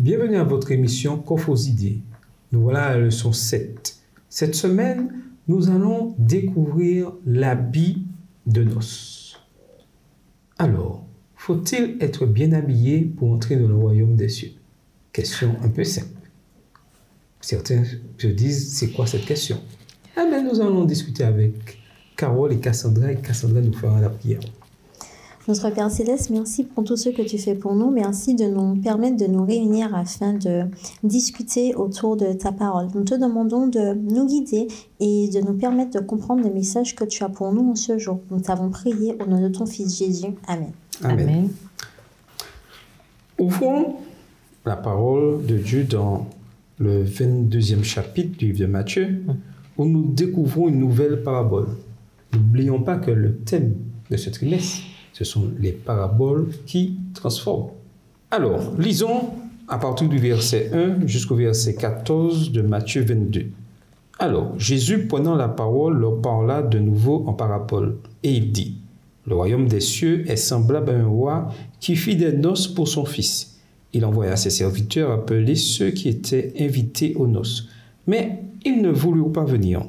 Bienvenue à votre émission Coffre aux idées. Nous voilà à la leçon 7. Cette semaine, nous allons découvrir l'habit de noces. Alors, faut-il être bien habillé pour entrer dans le royaume des cieux? Question un peu simple. Certains se disent, c'est quoi cette question? Eh bien, nous allons discuter avec Carole et Cassandra nous fera la prière. Notre Père Céleste, merci pour tout ce que tu fais pour nous. Merci de nous permettre de nous réunir afin de discuter autour de ta parole. Nous te demandons de nous guider et de nous permettre de comprendre les messages que tu as pour nous en ce jour. Nous t'avons prié au nom de ton Fils Jésus. Amen. Amen. Ouvrons la parole de Dieu dans le 22e chapitre du livre de Matthieu, où nous découvrons une nouvelle parabole. N'oublions pas que le thème de ce trimestre, ce sont les paraboles qui transforment. Alors, lisons à partir du verset 1 jusqu'au verset 14 de Matthieu 22. Alors, Jésus, prenant la parole, leur parla de nouveau en parabole, et il dit, « Le royaume des cieux est semblable à un roi qui fit des noces pour son fils. Il envoya ses serviteurs appeler ceux qui étaient invités aux noces, mais ils ne voulurent pas venir.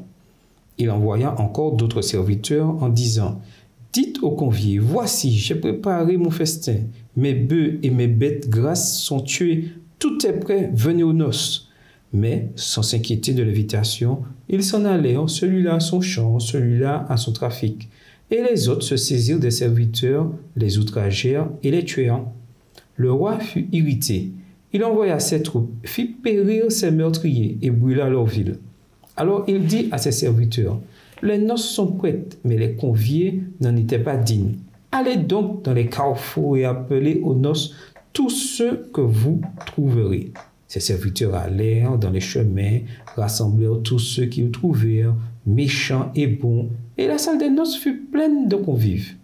Il envoya encore d'autres serviteurs en disant, « Dites aux conviés, voici, j'ai préparé mon festin. Mes bœufs et mes bêtes grasses sont tués. Tout est prêt, venez aux noces. » Mais, sans s'inquiéter de l'invitation, ils s'en allèrent, celui-là à son champ, celui-là à son trafic. Et les autres se saisirent des serviteurs, les outragèrent et les tuèrent. Le roi fut irrité. Il envoya ses troupes, fit périr ses meurtriers et brûla leur ville. Alors il dit à ses serviteurs, « Les noces sont prêtes, mais les conviés n'en étaient pas dignes. Allez donc dans les carrefours et appelez aux noces tous ceux que vous trouverez. » Ses serviteurs allèrent dans les chemins, rassemblèrent tous ceux qu'ils trouvèrent, méchants et bons, et la salle des noces fut pleine de convives.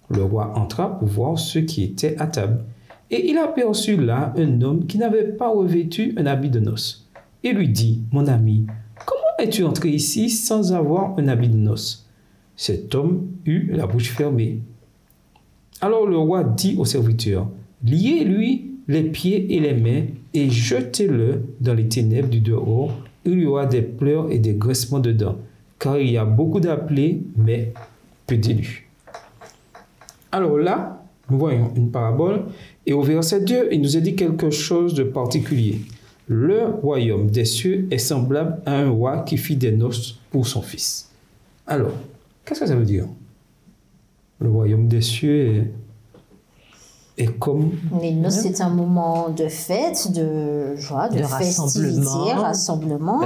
Le roi entra pour voir ceux qui étaient à table, et il aperçut là un homme qui n'avait pas revêtu un habit de noces. Il lui dit, « Mon ami, comment es-tu entré ici sans avoir un habit de noces ?» Cet homme eut la bouche fermée. Alors le roi dit aux serviteurs, « Liez-lui les pieds et les mains et jetez-le dans les ténèbres du dehors. Il y aura des pleurs et des grincements de dents, car il y a beaucoup d'appelés, mais peu d'élus. » Alors là, nous voyons une parabole, et au verset 2, il nous est dit quelque chose de particulier. Le royaume des cieux est semblable à un roi qui fit des noces pour son fils. Alors, qu'est-ce que ça veut dire? Le royaume des cieux est comme... Les noces, c'est un moment de fête, de joie, de festivité, rassemblement.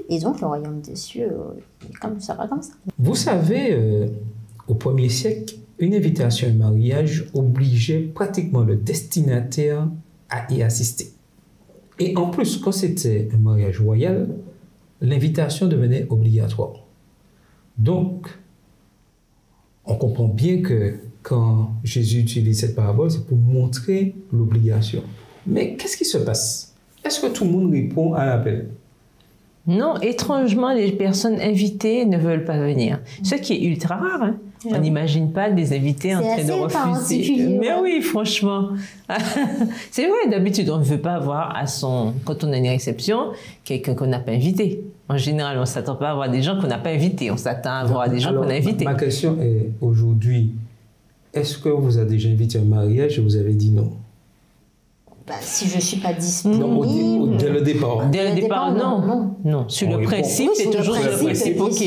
Et donc, le royaume des cieux, ça va comme ça. Vous savez, au 1er siècle, une invitation à un mariage obligeait pratiquement le destinataire à y assister. Et en plus, quand c'était un mariage royal, l'invitation devenait obligatoire. Donc, on comprend bien que quand Jésus utilise cette parabole, c'est pour montrer l'obligation. Mais qu'est-ce qui se passe? Est-ce que tout le monde répond à l'appel? Non, étrangement, les personnes invitées ne veulent pas venir. Ce qui est ultra rare, hein. On n'imagine pas des invités en train de refuser. Mais oui, franchement. C'est vrai, d'habitude, on ne veut pas avoir quand on a une réception, quelqu'un qu'on n'a pas invité. En général, on ne s'attend pas à avoir des gens qu'on n'a pas invités. On s'attend à avoir des gens qu'on a invités. Ma question est, aujourd'hui, est-ce que vous avez déjà invité à un mariage et vous avez dit non? Si je ne suis pas disponible... Non, dès le départ. Dès le départ, non. Sur le principe, c'est toujours sur le principe, ok.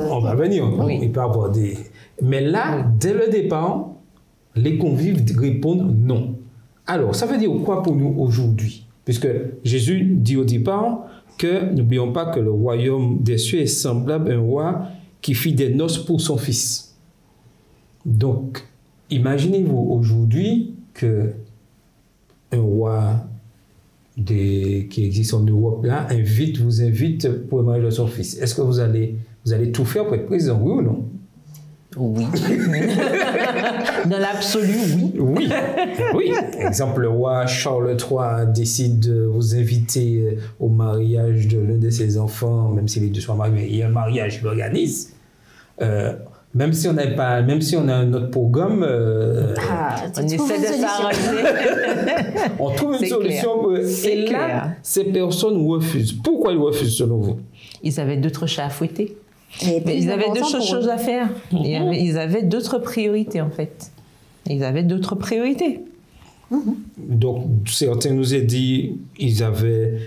On va venir. Oui. Il peut y avoir des... Mais là, dès le départ, les convives répondent non. Alors, ça veut dire quoi pour nous aujourd'hui? Puisque Jésus dit au départ que, n'oublions pas que le royaume des cieux est semblable à un roi qui fit des noces pour son fils. Donc, imaginez-vous aujourd'hui que un roi qui existe en Europe là vous invite pour le mariage de son fils. Est-ce que vous allez tout faire pour être président, oui ou non? Oui. Dans l'absolu, oui. Oui. Exemple, le roi Charles III décide de vous inviter au mariage de l'un de ses enfants, même si les deux sont mariés, mais il y a un mariage, il l'organise. Même si on a un autre programme, on essaie de s'arranger. On trouve une solution. Et là, ces personnes refusent. Pourquoi ils refusent selon vous? Ils avaient d'autres chats à fouetter. Mais ils avaient d'autres choses à faire. Ils avaient d'autres priorités, en fait. Ils avaient d'autres priorités. Donc, certains nous ont dit ils devaient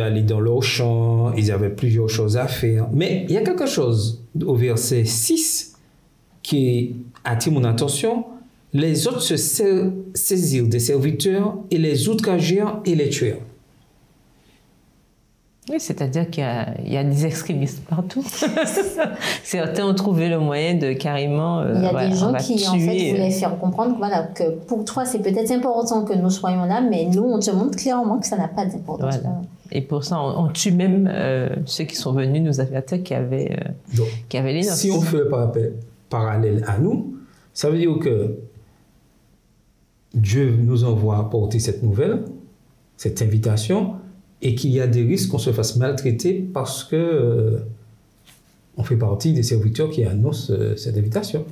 aller dans leur champ, ils avaient plusieurs choses à faire. Mais il y a quelque chose au verset 6 qui attire mon attention. Les autres se saisirent des serviteurs et les outragèrent et les tuèrent. Oui, c'est-à-dire qu'il y a des extrémistes partout. Certains ont trouvé le moyen de carrément... il y a des gens qui, en fait, voulaient faire comprendre que pour toi, c'est peut-être important que nous soyons là, mais nous, on te montre clairement que ça n'a pas d'importance. Voilà. Et pour ça, on tue même ceux qui sont venus nous avertir qui avaient les noces. Si on fait le parallèle à nous, ça veut dire que Dieu nous envoie apporter cette nouvelle, cette invitation, et qu'il y a des risques qu'on se fasse maltraiter parce que on fait partie des serviteurs qui annoncent cette invitation.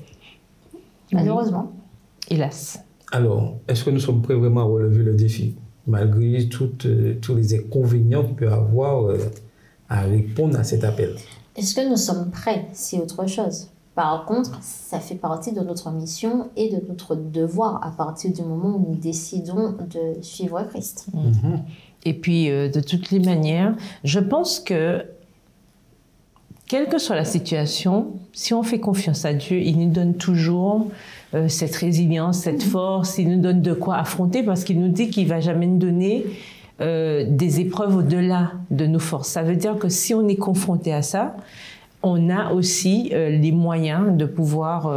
Malheureusement. Hélas. Alors, est-ce que nous sommes prêts vraiment à relever le défi, malgré tous les inconvénients qu'il peut y avoir à répondre à cet appel? Est-ce que nous sommes prêts? C'est autre chose. Par contre, ça fait partie de notre mission et de notre devoir à partir du moment où nous décidons de suivre Christ. Et puis, de toutes les manières, je pense que, quelle que soit la situation, si on fait confiance à Dieu, il nous donne toujours cette résilience, cette force, il nous donne de quoi affronter parce qu'il nous dit qu'il ne va jamais nous donner des épreuves au-delà de nos forces. Ça veut dire que si on est confronté à ça, on a aussi les moyens de pouvoir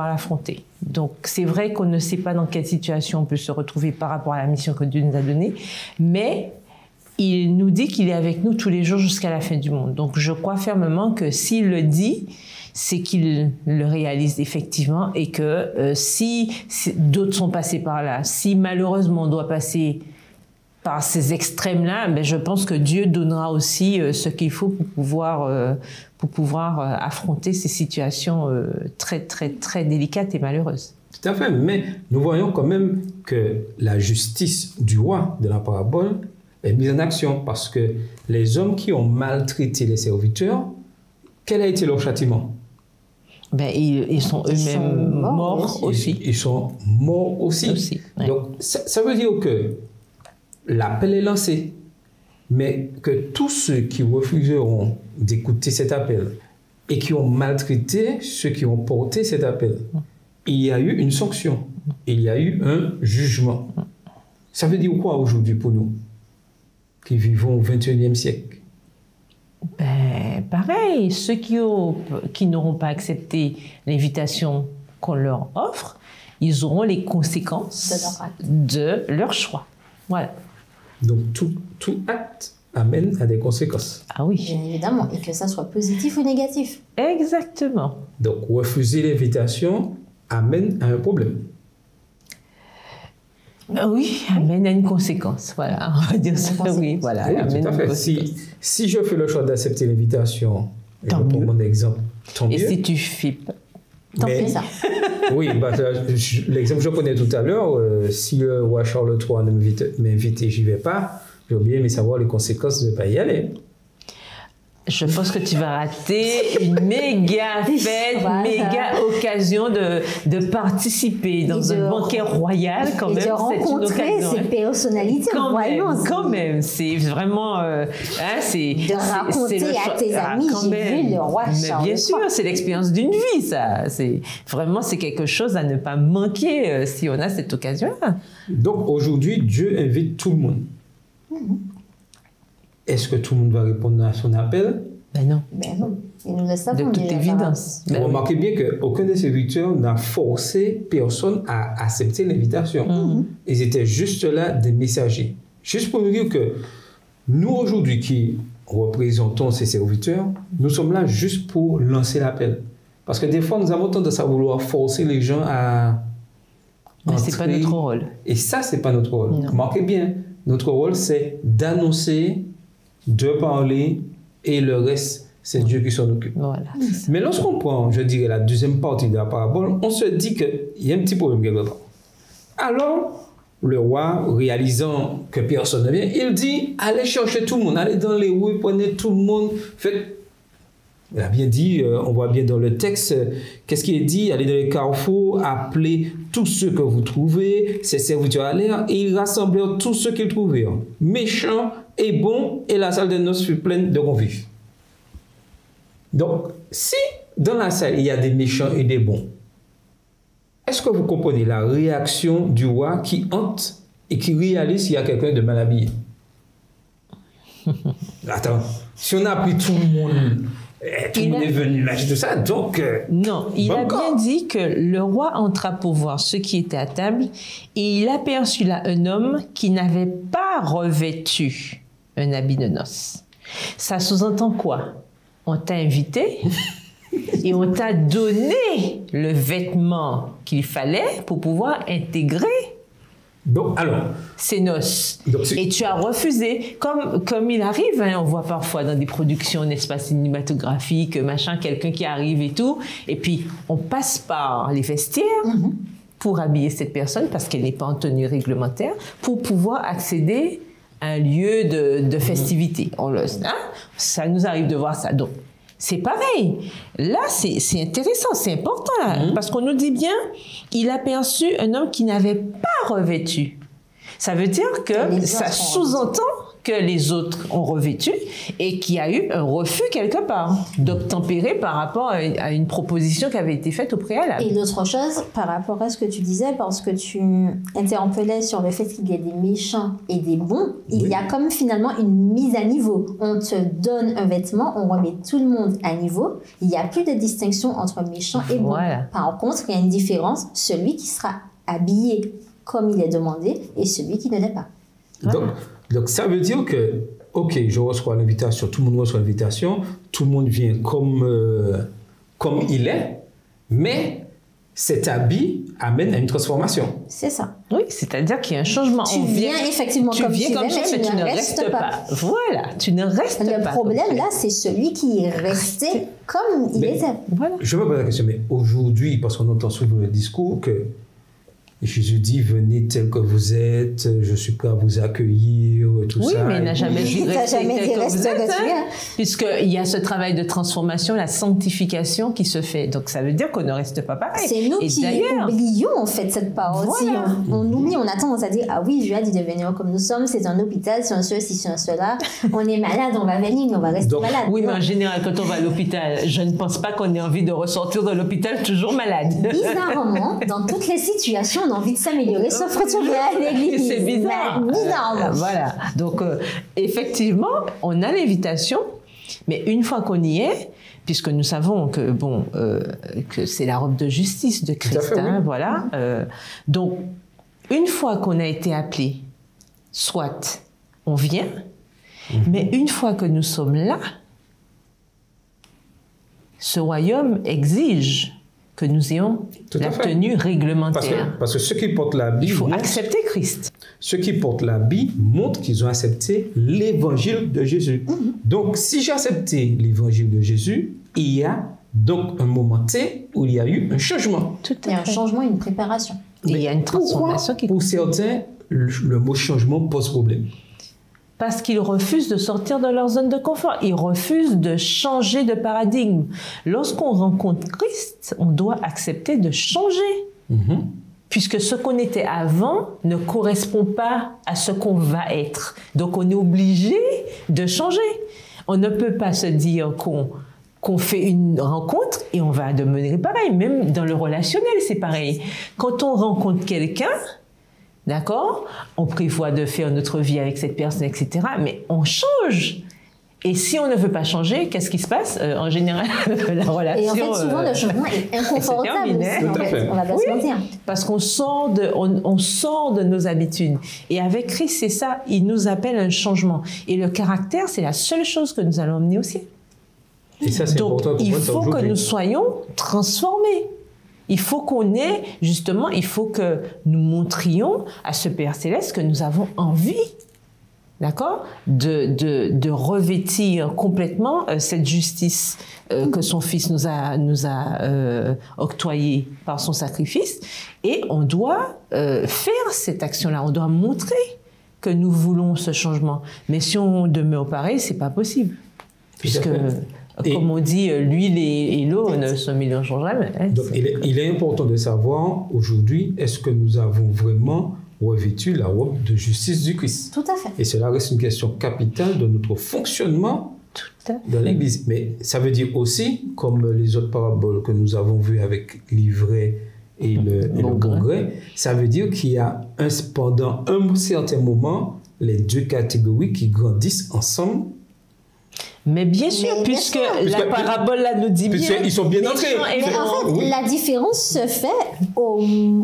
l'affronter. Donc, c'est vrai qu'on ne sait pas dans quelle situation on peut se retrouver par rapport à la mission que Dieu nous a donnée, mais il nous dit qu'il est avec nous tous les jours jusqu'à la fin du monde. Donc, je crois fermement que s'il le dit, c'est qu'il le réalise effectivement et que si d'autres sont passés par là, si malheureusement on doit passer par ces extrêmes-là, ben je pense que Dieu donnera aussi ce qu'il faut pour pouvoir affronter ces situations très, très, très délicates et malheureuses. Tout à fait, mais nous voyons quand même que la justice du roi de la parabole est mise en action parce que les hommes qui ont maltraité les serviteurs, quel a été leur châtiment? Ben, ils sont eux-mêmes morts aussi. Ils sont morts aussi. Ouais. Donc, ça veut dire que l'appel est lancé, mais que tous ceux qui refuseront d'écouter cet appel et qui ont maltraité ceux qui ont porté cet appel, il y a eu une sanction, il y a eu un jugement. Ça veut dire quoi aujourd'hui pour nous qui vivons au XXIe siècle? Ben, pareil, ceux qui n'auront pas accepté l'invitation qu'on leur offre, ils auront les conséquences de leur choix. Voilà. Donc, tout acte amène à des conséquences. Ah oui. Bien évidemment, et que ça soit positif ou négatif. Exactement. Donc, refuser l'invitation amène à un problème. Oui, amène à une conséquence. Voilà, on va dire ça. Oui, voilà. Oui, tout à fait. Si je fais le choix d'accepter l'invitation, pour mon exemple, tant mieux. Et si tu fais tant pis ça. Oui, l'exemple que je connais tout à l'heure, si le roi Charles III m'invite et j'y vais pas, j'ai bien aimé savoir les conséquences de ne pas y aller. Je pense que tu vas rater une méga fête, méga occasion de participer dans un banquet royal quand même. Et de rencontrer ces personnalités royales. Quand même, c'est vraiment... de raconter à tes amis, j'ai vu le roi Charles. Bien sûr, c'est l'expérience d'une vie, ça. C'est quelque chose à ne pas manquer si on a cette occasion-là. Donc aujourd'hui, Dieu invite tout le monde. Est-ce que tout le monde va répondre à son appel? Ben non. Ben non. Et nous le savons. De toute évidence. Ben remarquez bien qu'aucun des serviteurs n'a forcé personne à accepter l'invitation. Ils étaient juste là des messagers. Juste pour nous dire que nous, aujourd'hui, qui représentons ces serviteurs, nous sommes là juste pour lancer l'appel. Parce que des fois, nous avons tendance à vouloir forcer les gens à... Mais ce n'est pas notre rôle. Et ça, ce n'est pas notre rôle. Non. Remarquez bien, notre rôle, c'est d'annoncer, de parler, et le reste, C'est Dieu qui s'en occupe. Voilà. Mais lorsqu'on prend, je dirais, la deuxième partie de la parabole, on se dit qu'il y a un petit problème quelque part. Alors, le roi, réalisant que personne ne vient, il dit, allez chercher tout le monde, allez dans les rues, prenez tout le monde, faites... Il a bien dit, on voit bien dans le texte, qu'est-ce qu'il est dit? Allez dans les carrefours, appelez tous ceux que vous trouvez, ses serviteurs allèrent, et ils rassemblèrent tous ceux qu'ils trouvèrent, méchants et bons, et la salle de noces fut pleine de convives. Donc, si dans la salle, il y a des méchants et des bons, est-ce que vous comprenez la réaction du roi qui hante et qui réalise s'il y a quelqu'un de mal habillé? Attends, si on a pris tout le monde... Tout le monde est venu lâcher tout ça, donc... non, il a bien dit que le roi entra pour voir ceux qui étaient à table et il aperçut là un homme qui n'avait pas revêtu un habit de noces. Ça sous-entend quoi? On t'a invité et on t'a donné le vêtement qu'il fallait pour pouvoir intégrer donc, alors, ces noces. Et tu as refusé, comme il arrive, hein, on voit parfois dans des productions, n'est-ce pas, cinématographiques, machin, quelqu'un qui arrive et tout, et puis on passe par les vestiaires pour habiller cette personne parce qu'elle n'est pas en tenue réglementaire, pour pouvoir accéder à un lieu de festivité. Ça nous arrive de voir ça. Donc, c'est pareil. Là, c'est intéressant, c'est important, là, parce qu'on nous dit bien, il a aperçu un homme qui n'avait pas revêtu. Ça veut dire que ça sous-entend que les autres ont revêtu et qu'il y a eu un refus quelque part d'obtempérer par rapport à une proposition qui avait été faite au préalable. Et l'autre chose, par rapport à ce que tu disais, parce que tu interpellais sur le fait qu'il y a des méchants et des bons, il y a comme finalement une mise à niveau. On te donne un vêtement, on remet tout le monde à niveau. Il n'y a plus de distinction entre méchants et bons. Par contre, il y a une différence, celui qui sera habillé comme il est demandé et celui qui ne l'est pas. Donc, ça veut dire que, ok, je reçois l'invitation, tout le monde reçoit l'invitation, tout le monde vient comme il est, mais cet habit amène à une transformation. C'est ça. Oui, c'est-à-dire qu'il y a un changement. Tu viens effectivement comme tu es, mais tu ne restes pas. Voilà, tu ne restes pas. Le problème, là, c'est celui qui est resté comme il était. Voilà. Je me pose la question, mais aujourd'hui, parce qu'on entend souvent le discours que Jésus dit, venez tel que vous êtes, je suis prêt à vous accueillir, tout ça. Oui, mais il n'a jamais dit rester tel que vous êtes, hein. Puisqu'il y a ce travail de transformation, la sanctification qui se fait. Donc, ça veut dire qu'on ne reste pas pareil. C'est nous qui oublions, en fait, cette parole. Voilà. On oublie, on a tendance à dire, ah oui, Dieu a dit de venir comme nous sommes, c'est un hôpital, c'est un ceci, c'est un cela. On est malade, on va venir, on va rester malade. Oui, mais en général, quand on va à l'hôpital, je ne pense pas qu'on ait envie de ressortir de l'hôpital toujours malade. Bizarrement, dans toutes les situations, on a envie de s'améliorer, sauf quand on vient à l'église. C'est bizarre. Bizarrement. Voilà. Donc, effectivement, on a l'invitation, mais une fois qu'on y est, puisque nous savons que, que c'est la robe de justice de Christ, hein, voilà. Donc, une fois qu'on a été appelé, soit on vient, mais une fois que nous sommes là, ce royaume exige que nous ayons la tenue réglementaire. Parce que ceux qui portent l'habit... Il faut accepter Christ. Ceux qui portent l'habit montrent qu'ils ont accepté l'évangile de Jésus. Donc, si j'ai accepté l'évangile de Jésus, il y a donc un moment T où il y a eu un changement. Il y a un changement, une préparation. Et il y a une transformation qui... Pour certains, le mot changement pose problème. Parce qu'ils refusent de sortir de leur zone de confort. Ils refusent de changer de paradigme. Lorsqu'on rencontre Christ, on doit accepter de changer. Puisque ce qu'on était avant ne correspond pas à ce qu'on va être. Donc, on est obligé de changer. On ne peut pas se dire qu'on fait une rencontre et on va demeurer pareil. Même dans le relationnel, c'est pareil. Quand on rencontre quelqu'un... D'accord? On prévoit de faire notre vie avec cette personne, etc. Mais on change. Et si on ne veut pas changer, qu'est-ce qui se passe? En général, la relation... Et en fait, souvent, le changement est inconfortable. On va pas se mentir. Parce qu'on sort de nos habitudes. Et avec Christ, c'est ça. Il nous appelle un changement. Et le caractère, c'est la seule chose que nous allons emmener au ciel. Et ça, c'est important. Donc, il faut que nous soyons transformés. Il faut qu'on ait, justement, il faut que nous montrions à ce Père Céleste que nous avons envie d'accord, de revêtir complètement cette justice que son Fils nous a octroyée par son sacrifice. Et on doit faire cette action-là, on doit montrer que nous voulons ce changement. Mais si on demeure pareil, c'est pas possible. Puisque, comme on dit, l'huile et l'eau ne se mélangent jamais. Hein, donc, il est important de savoir, aujourd'hui, est-ce que nous avons vraiment revêtu la robe de justice du Christ? Tout à fait. Et cela reste une question capitale de notre fonctionnement dans l'Église. Mais ça veut dire aussi, comme les autres paraboles que nous avons vues avec l'ivraie et le bon gré, ça veut dire qu'il y a pendant un certain moment, les deux catégories qui grandissent ensemble. Mais bien sûr, puisque la parabole là nous dit bien. Ils sont bien entrés. Mais en fait, la différence se fait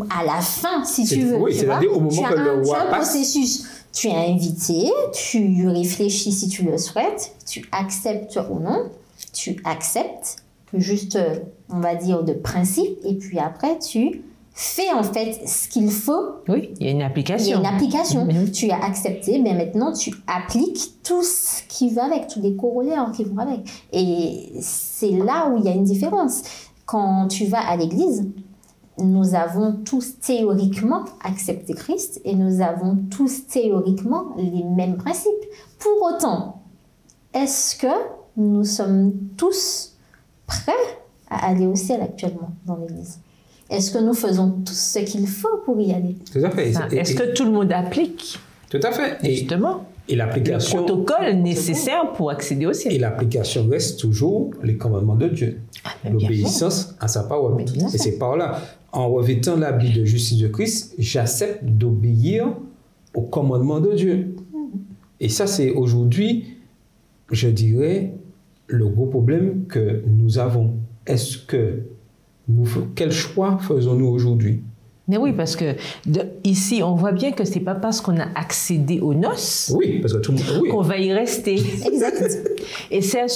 à la fin, si tu veux. Oui, c'est-à-dire au moment que le roi passe. Processus. Tu es invité, tu réfléchis si tu le souhaites, tu acceptes ou non, tu acceptes juste, on va dire, de principe, et puis après, tu fais en fait ce qu'il faut. Oui, il y a une application. Il y a une application. Tu as accepté, mais maintenant tu appliques tout ce qui va avec, tous les corollaires qui vont avec. Et c'est là où il y a une différence. Quand tu vas à l'église, nous avons tous théoriquement accepté Christ et nous avons tous théoriquement les mêmes principes. Pour autant, est-ce que nous sommes tous prêts à aller au ciel actuellement dans l'église? Est-ce que nous faisons tout ce qu'il faut pour y aller? Tout à fait. Est-ce que tout le monde applique? Tout à fait. Justement. Et l'application, le protocole nécessaire pour accéder au ciel. Et l'application reste toujours les commandements de Dieu. L'obéissance à sa parole. Et c'est par là, en revêtant l'habit de justice de Christ, j'accepte d'obéir aux commandements de Dieu. Et ça, c'est aujourd'hui, je dirais, le gros problème que nous avons. Est-ce que quel choix faisons-nous aujourd'hui? Mais oui, parce que ici, on voit bien que c'est pas parce qu'on a accédé aux noces parce que tout le monde, qu'on va y rester. Exact. Et c'est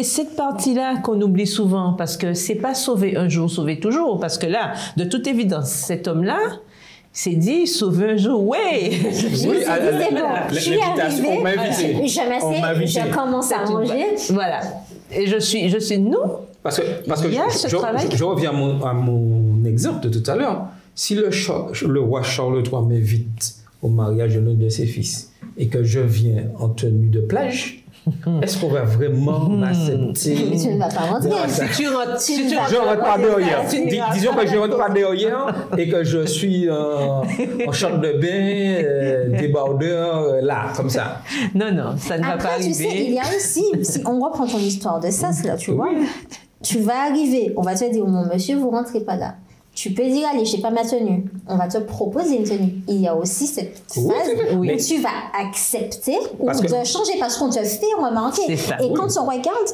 cette partie-là qu'on oublie souvent, parce que c'est pas sauver un jour, sauver toujours. Parce que là, de toute évidence, cet homme-là s'est dit sauver un jour. Oui, je suis arrivée, on m'a invité. Je commence à manger. Voilà. Et je suis nous. Parce que je reviens à mon exemple de tout à l'heure. Si le roi Charles III m'invite au mariage de l'un de ses fils et que je viens en tenue de plage, est-ce qu'on va vraiment m'accepter? Tu ne vas pas rentrer. Je ne rentre pas derrière. Disons que je ne rentre pas derrière et que je suis en short de bain, débardeur, là, comme ça. Non, ça ne va pas arriver. Tu sais, il y a aussi, si on reprend ton histoire de ça, là, tu vois, tu vas arriver, on va te dire, mon monsieur, vous ne rentrez pas là. Tu peux dire, allez, je n'ai pas ma tenue. On va te proposer une tenue. Il y a aussi cette phase où tu vas accepter ou de changer parce qu'on te fait remarquer. Et quand on regarde,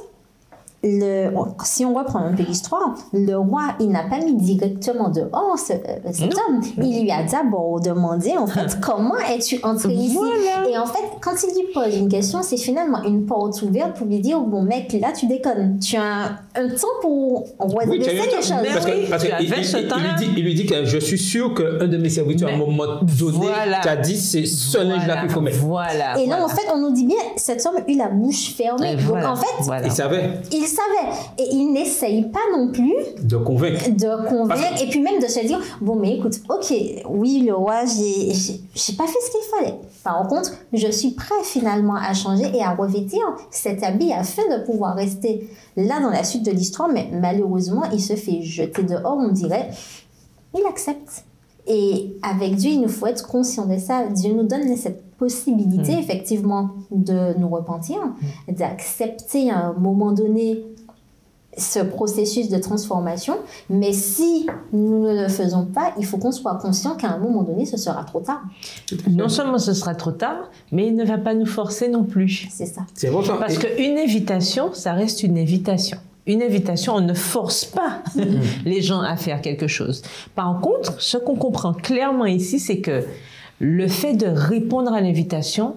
si on reprend un peu l'histoire, le roi, il n'a pas mis directement dehors cet homme. Il lui a d'abord demandé, en fait, comment es-tu entré ici? Et en fait, quand il lui pose une question, c'est finalement une porte ouverte pour lui dire, bon mec, là, tu déconnes. Tu as un temps pour redresser les choses. Parce qu'il lui dit que je suis sûr qu'un de mes serviteurs, à un moment donné, t'a dit, c'est ce linge-là qu'il faut mettre. Et là, en fait, on nous dit bien, cet homme eut la bouche fermée. Donc, en fait, il savait. Il savait. Et il n'essaye pas non plus de convaincre. Et puis même de se dire, bon, mais écoute, ok, oui, le roi, j'ai pas fait ce qu'il fallait. Par contre, je suis prêt finalement à changer et à revêtir cet habit afin de pouvoir rester là dans la suite de l'histoire. Mais malheureusement, il se fait jeter dehors, on dirait. Il accepte. Et avec Dieu, il nous faut être conscient de ça. Dieu nous donne cette possibilité, effectivement, de nous repentir, d'accepter à un moment donné ce processus de transformation. Mais si nous ne le faisons pas, il faut qu'on soit conscient qu'à un moment donné, ce sera trop tard. Non seulement ce sera trop tard, mais il ne va pas nous forcer non plus. C'est ça. C'est bon, parce qu'une invitation, ça reste une invitation. Une invitation, on ne force pas les gens à faire quelque chose. Par contre, ce qu'on comprend clairement ici, c'est que le fait de répondre à l'invitation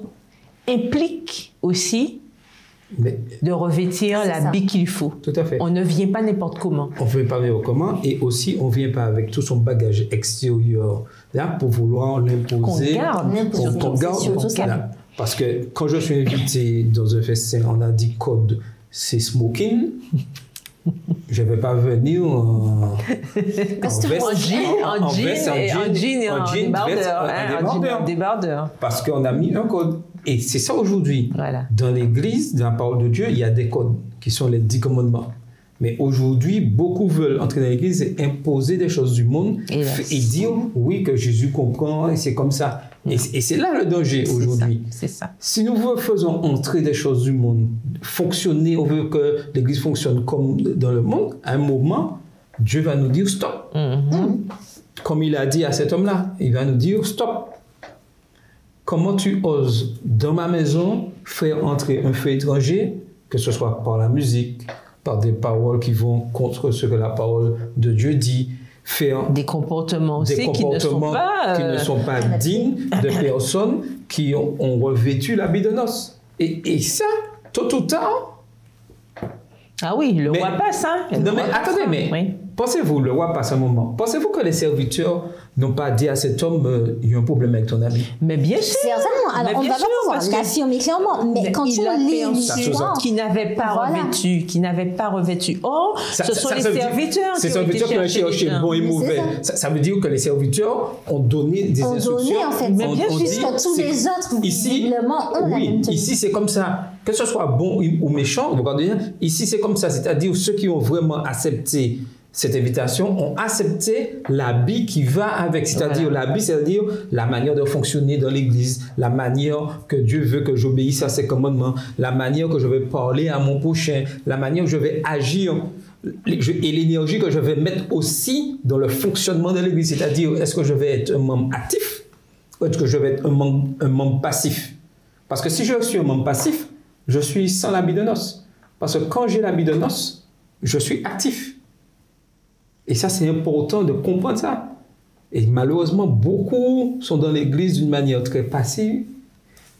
implique aussi de revêtir l'habit qu'il faut. Tout à fait. On ne vient pas n'importe comment. On ne vient pas n'importe comment et aussi on ne vient pas avec tout son bagage extérieur là pour vouloir l'imposer. Qu'on garde. Parce que quand je suis invité dans un festin, on a dit code, c'est smoking. Je ne vais pas venir en débardeur. Parce qu'on a mis un code. Et c'est ça aujourd'hui. Voilà. Dans l'Église, dans la parole de Dieu, il y a des codes qui sont les 10 commandements. Mais aujourd'hui, beaucoup veulent entrer dans l'Église et imposer des choses du monde et dire oui que Jésus comprend et c'est comme ça. Et c'est là le danger aujourd'hui. C'est ça. Si nous faisons entrer des choses du monde, fonctionner, on veut que l'Église fonctionne comme dans le monde, à un moment, Dieu va nous dire stop. Comme il a dit à cet homme-là, il va nous dire stop. Comment tu oses, dans ma maison, faire entrer un feu étranger, que ce soit par la musique, par des paroles qui vont contre ce que la parole de Dieu dit, faire des comportements aussi qui ne sont pas dignes de personnes qui ont revêtu l'habit de noces. Et ça, tôt ou tard... Ah oui, le roi passe, hein? Non mais attendez, mais pensez-vous, le roi passe un moment, pensez-vous que les serviteurs n'ont pas dit à cet homme, il y a un problème avec ton habit? Mais bien sûr. Certainement. Alors, on ne va pas pouvoir l'affirmer clairement, mais quand on lit l'histoire... Qui n'avaient pas revêtu. Oh, ce sont les serviteurs qui ont été chercher bon et mauvais. Ça veut dire que les serviteurs ont donné des instructions. Ont donné, en fait. Mais bien juste que tous les autres, visiblement, ont la même tenue. Ici, c'est comme ça. Que ce soit bon ou méchant, regardez bien, ici, c'est comme ça. C'est-à-dire ceux qui ont vraiment accepté cette invitation ont accepté l'habit qui va avec, c'est-à-dire l'habit, c'est-à-dire la manière de fonctionner dans l'Église, la manière que Dieu veut que j'obéisse à ses commandements, la manière que je vais parler à mon prochain, la manière que je vais agir et l'énergie que je vais mettre aussi dans le fonctionnement de l'Église, c'est-à-dire est-ce que je vais être un membre actif ou est-ce que je vais être un membre passif? Parce que si je suis un membre passif, je suis sans l'habit de noces. Parce que quand j'ai l'habit de noces, je suis actif. Et ça, c'est important de comprendre ça. Et malheureusement, beaucoup sont dans l'Église d'une manière très passive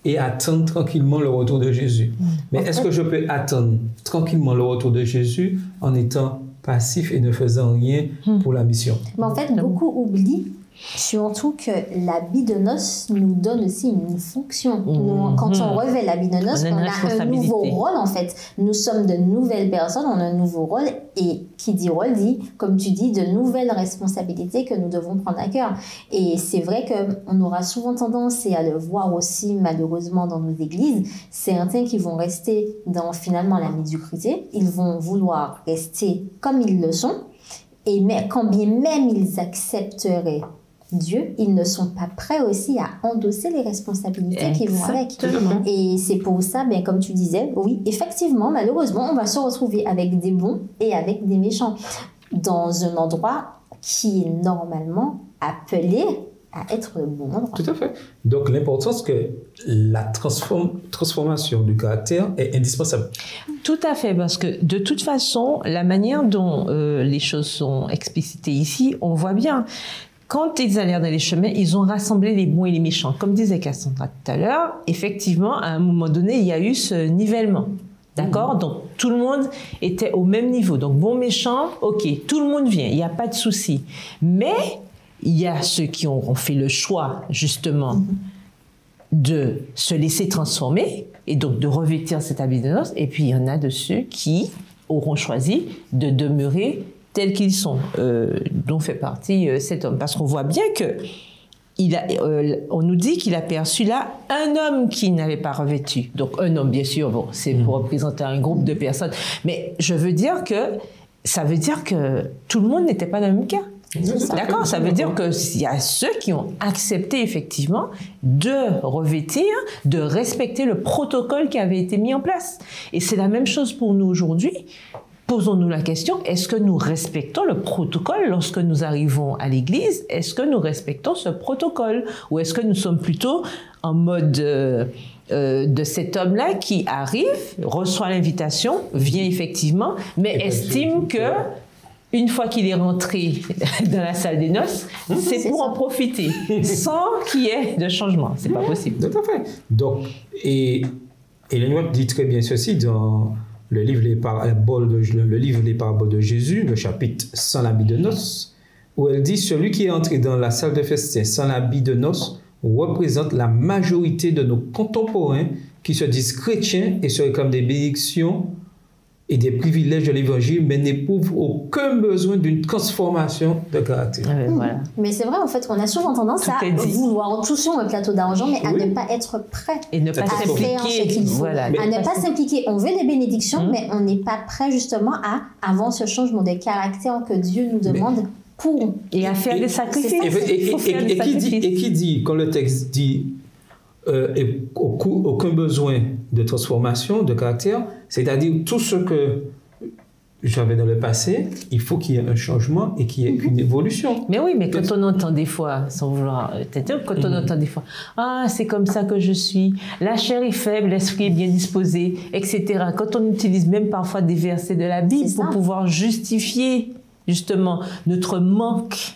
et attendent tranquillement le retour de Jésus. Mais est-ce que je peux attendre tranquillement le retour de Jésus en étant passif et ne faisant rien pour la mission? Mais en fait, beaucoup oublient surtout que l'habit de noces nous donne aussi une fonction. Quand on revêt l'habit de noces, on a un nouveau rôle en fait. Nous sommes de nouvelles personnes, on a un nouveau rôle et qui dit rôle dit, comme tu dis, de nouvelles responsabilités que nous devons prendre à cœur. Et c'est vrai qu'on aura souvent tendance, et à le voir aussi malheureusement dans nos églises, certains qui vont rester dans finalement la médiocrité, ils vont vouloir rester comme ils le sont, et quand bien même ils accepteraient Dieu, ils ne sont pas prêts aussi à endosser les responsabilités qui vont avec. Et c'est pour ça, comme tu disais, oui, effectivement, malheureusement, on va se retrouver avec des bons et avec des méchants dans un endroit qui est normalement appelé à être le bon endroit. Tout à fait. Donc, l'importance que la transformation du caractère est indispensable. Tout à fait, parce que de toute façon, la manière dont les choses sont explicitées ici, on voit bien. Quand ils allèrent dans les chemins, ils ont rassemblé les bons et les méchants. Comme disait Cassandra tout à l'heure, effectivement, à un moment donné, il y a eu ce nivellement. D'accord? Donc, tout le monde était au même niveau. Donc, bon, méchant, ok, tout le monde vient, il n'y a pas de souci. Mais il y a ceux qui ont fait le choix, justement, de se laisser transformer et donc de revêtir cet habit de noces. Et puis, il y en a de ceux qui auront choisi de demeurer tels qu'ils sont, dont fait partie cet homme. Parce qu'on voit bien que on nous dit qu'il a perçu là un homme qui n'avait pas revêtu. Donc un homme, bien sûr, bon, c'est pour représenter un groupe de personnes. Mais je veux dire que ça veut dire que tout le monde n'était pas dans le même cas. D'accord? Ça veut dire qu'il y a ceux qui ont accepté effectivement de revêtir, de respecter le protocole qui avait été mis en place. Et c'est la même chose pour nous aujourd'hui. Posons-nous la question, est-ce que nous respectons le protocole lorsque nous arrivons à l'église? Est-ce que nous respectons ce protocole? Ou est-ce que nous sommes plutôt en mode de cet homme-là qui arrive, reçoit l'invitation, vient effectivement, mais estime que une fois qu'il est rentré dans la salle des noces, c'est pour en profiter, sans qu'il y ait de changement. C'est pas possible. Tout à fait. Donc, et Ellen dit très bien ceci dans le livre Les Paraboles de Jésus, le chapitre sans l'habit de noces, où elle dit « Celui qui est entré dans la salle de festin sans l'habit de noces représente la majorité de nos contemporains qui se disent chrétiens et se réclament des bénédictions et des privilèges de l'évangile, mais n'éprouvent aucun besoin d'une transformation de caractère. Voilà. Mais c'est vrai, en fait, on a souvent tendance à vouloir tout sur un plateau d'argent, mais à ne pas être prêt et ne pas s'impliquer. Voilà. À ne pas s'impliquer. On veut les bénédictions, mais on n'est pas prêt justement à avoir ce changement de caractère que Dieu nous demande pour... Et à faire des sacrifices. Et qui dit, quand le texte dit aucun besoin de transformation de caractère, c'est-à-dire tout ce que j'avais dans le passé, il faut qu'il y ait un changement et qu'il y ait une évolution. Mais oui, mais quand on entend des fois, sans vouloir t'interrompre, quand on entend des fois, ah, c'est comme ça que je suis, la chair est faible, l'esprit est bien disposé, etc. Quand on utilise même parfois des versets de la Bible pour pouvoir justifier justement notre manque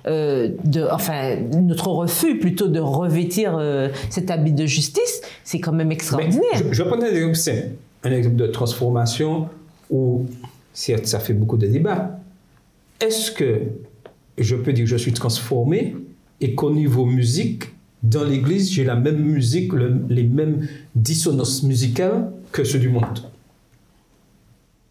enfin, notre refus plutôt de revêtir cet habit de justice, c'est quand même extraordinaire. Je vais prendre un exemple simple, un exemple de transformation où, certes, ça fait beaucoup de débats. Est-ce que je peux dire que je suis transformé et qu'au niveau musique, dans l'église, j'ai la même musique, les mêmes dissonances musicales que ceux du monde?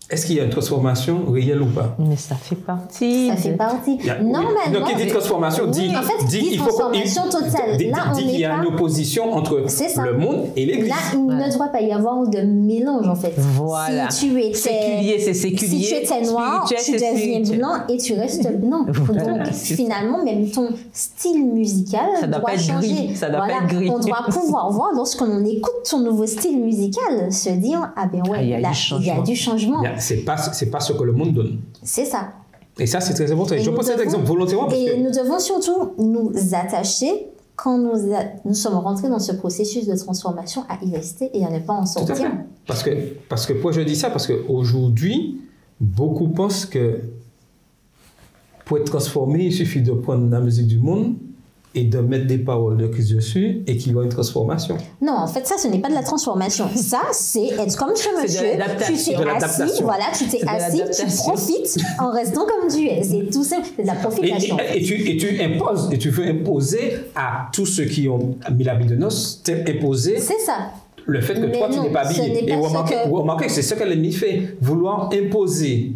Est-ce qu'il y a une transformation réelle ou pas? Mais ça fait partie. Ça fait partie. Normalement. Donc, qui dit transformation dit. En fait, dit transformation totale. Là, il y a une opposition entre le monde et l'église. Là, il ne doit pas y avoir de mélange, en fait. Voilà. Si tu étais. Séculier, c'est séculier. Si tu étais noir, tu deviens blanc et tu restes blanc. Voilà. Donc, finalement, même ton style musical doit changer. Ça doit pas être gris. On doit pouvoir voir, lorsqu'on écoute ton nouveau style musical, se dire, ah ben ouais, là, il y a du changement. C'est pas ce que le monde donne. C'est ça. Et ça, c'est très important. Je prends cet exemple volontairement. Nous devons surtout nous attacher, quand nous sommes rentrés dans ce processus de transformation, à y rester et à ne pas en sortir. Tout à fait. Parce que pourquoi je dis ça? Parce qu'aujourd'hui, beaucoup pensent que pour être transformé, il suffit de prendre la musique du monde et de mettre des paroles de Christ dessus et qu'il y aura une transformation. Non, en fait, ça, ce n'est pas de la transformation. Ça, c'est être comme ce monsieur. Tu t'es assis, voilà, tu t'es assis, tu profites en restant comme tu es. C'est tout simple, c'est de la profitation. Et tu imposes, et tu veux imposer à tous ceux qui ont mis l'habit de noces, imposer. C'est ça. Le fait que toi, tu n'es pas habillé. Et vous remarquez que c'est ce que l'ennemi fait. Vouloir imposer.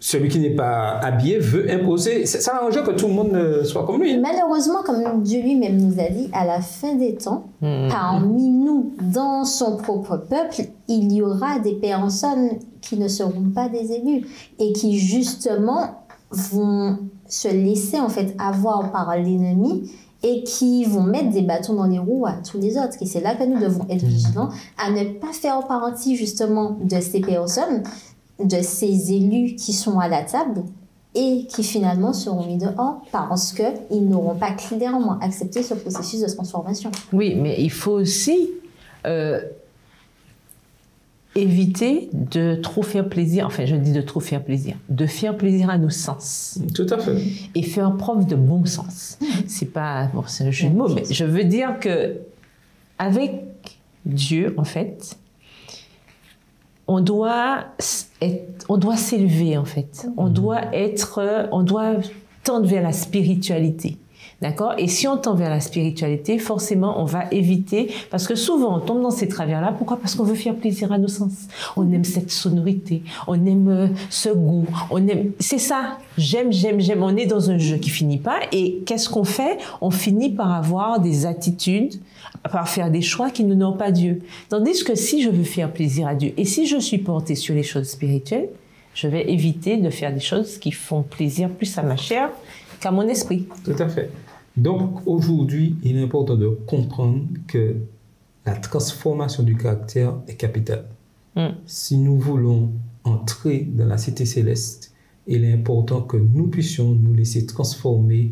Celui qui n'est pas habillé veut imposer. Ça arrange que tout le monde soit comme lui. Malheureusement, comme Dieu lui-même nous a dit, à la fin des temps, parmi nous, dans son propre peuple, il y aura des personnes qui ne seront pas des élus et qui, justement, vont se laisser en fait avoir par l'ennemi et qui vont mettre des bâtons dans les roues à tous les autres. Et c'est là que nous devons être vigilants à ne pas faire partie, justement, de ces personnes, de ces élus qui sont à la table et qui finalement seront mis dehors parce qu'ils n'auront pas clairement accepté ce processus de transformation. Oui, mais il faut aussi éviter de trop faire plaisir, enfin je dis de trop faire plaisir, de faire plaisir à nos sens. Tout à fait. Et faire preuve de bon sens. C'est pas, bon, c'est un jeu de mots, mais je veux dire que avec Dieu, en fait, on doit s'élever, en fait. On doit tendre vers la spiritualité. D'accord? Et si on tend vers la spiritualité, forcément, on va éviter, parce que souvent, on tombe dans ces travers-là. Pourquoi? Parce qu'on veut faire plaisir à nos sens. On aime cette sonorité, on aime ce goût, c'est ça. J'aime. On est dans un jeu qui finit pas. Et qu'est-ce qu'on fait? On finit par avoir des attitudes, par faire des choix qui ne n'ont pas Dieu. Tandis que si je veux faire plaisir à Dieu, et si je suis portée sur les choses spirituelles, je vais éviter de faire des choses qui font plaisir plus à ma chair qu'à mon esprit. Tout à fait. Donc, aujourd'hui, il est important de comprendre que la transformation du caractère est capitale. Si nous voulons entrer dans la cité céleste, il est important que nous puissions nous laisser transformer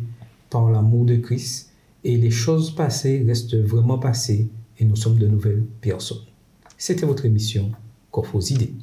par l'amour de Christ et les choses passées restent vraiment passées et nous sommes de nouvelles personnes. C'était votre émission Corps aux idées.